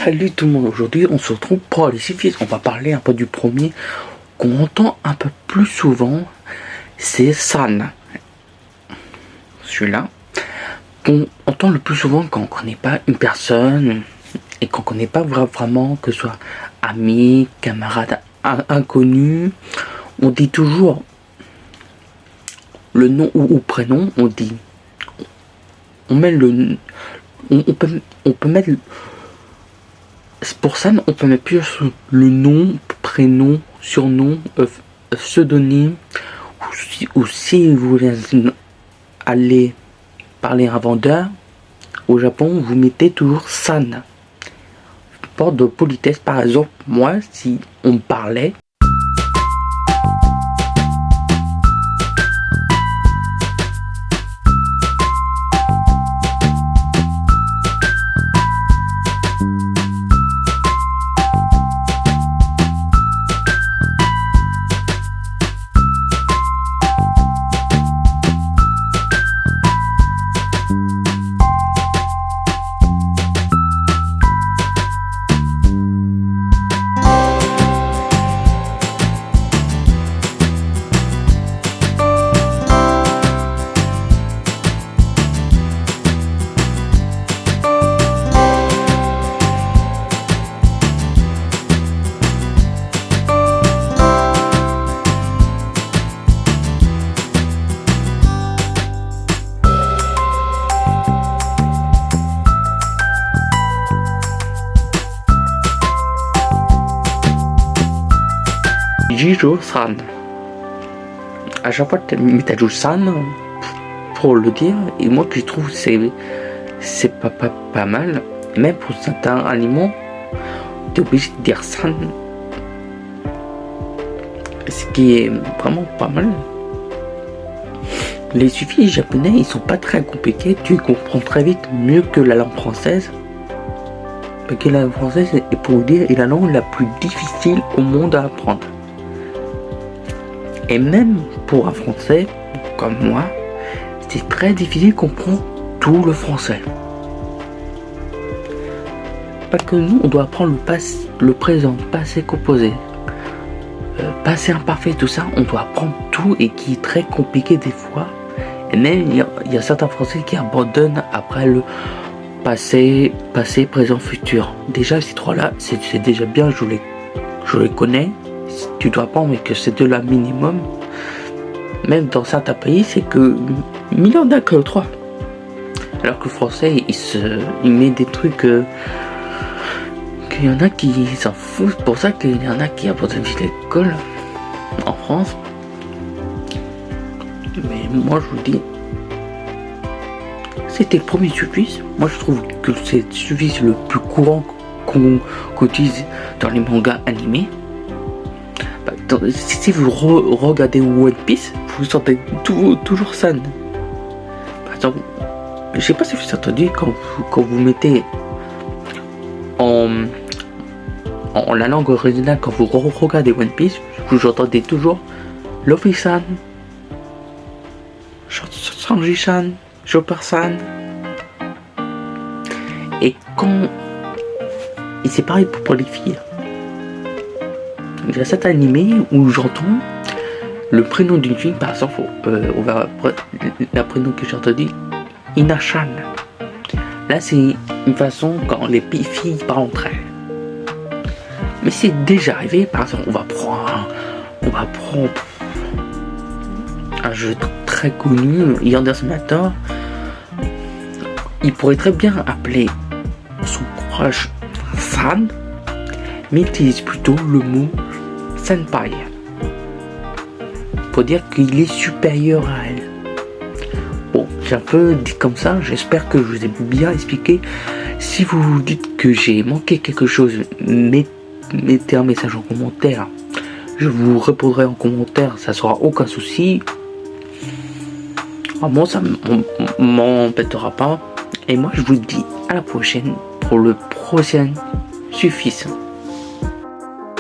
Salut tout le monde, aujourd'hui on se retrouve pour les suffises. On va parler un peu du premier qu'on entend un peu plus souvent, c'est san. Celui-là, qu'on entend le plus souvent quand on ne connaît pas une personne et qu'on ne connaît pas vraiment, que ce soit ami, camarade, inconnu. On dit toujours le nom ou prénom, on dit. On met le. On peut mettre. Pour ça, on peut mettre plus le nom, prénom, surnom, pseudonyme. Ou si vous voulez aller parler à un vendeur, au Japon, vous mettez toujours san. Porte de politesse, par exemple, moi, si on me parlait. Jijo-san. À chaque fois tu mets san pour le dire, et moi que je trouve c'est pas mal. Même pour certains aliments, tu es obligé de dire san. Ce qui est vraiment pas mal. Les suffixes japonais, ils sont pas très compliqués, tu comprends très vite, mieux que la langue française. Parce que la langue française est, pour vous dire, est la langue la plus difficile au monde à apprendre. Et même pour un français comme moi, c'est très difficile de comprendre tout le français. Parce que nous, on doit apprendre le présent, passé, composé, passé imparfait, tout ça, on doit apprendre tout et qui est très compliqué des fois. Et même, il y a certains français qui abandonnent après le passé, présent, futur. Déjà, ces trois-là, c'est déjà bien, je les connais. Tu dois apprendre, mais que c'est de la minimum. Même dans certains pays, c'est que il n'y en a que 3. Alors que le français, il met des trucs qu'il y en a qui s'en foutent. C'est pour ça qu'il y en a qui abandonnent l'école en France. Mais moi, je vous dis, c'était le premier suffixe. Moi, je trouve que c'est le suffixe le plus courant qu'on utilise dans les mangas animés. Si vous regardez One Piece, vous sentez toujours san. Par exemple, je sais pas si vous avez entendu quand vous mettez en la langue originale, quand vous regardez One Piece, vous entendez toujours Luffy-san, Sanji-san, Chopper-san. Et c'est pareil pour les filles. Il y a cet animé où j'entends le prénom d'une fille, par exemple, on va la prénom que j'ai entendu, Ina-chan. Là, c'est une façon quand les filles parlent entre elles. Mais c'est déjà arrivé, par exemple, on va prendre un jeu très connu, Yandere Simulator. Il pourrait très bien appeler son proche fan, mais il utilise plutôt le mot senpai pour dire qu'il est supérieur à elle. Bon, j'ai un peu dit comme ça, j'espère que je vous ai bien expliqué. Si vous vous dites que j'ai manqué quelque chose, mettez un message en commentaire, je vous répondrai en commentaire, ça sera aucun souci. Moi, ça m'embêtera pas. Et moi, je vous dis à la prochaine pour le prochain suffixe.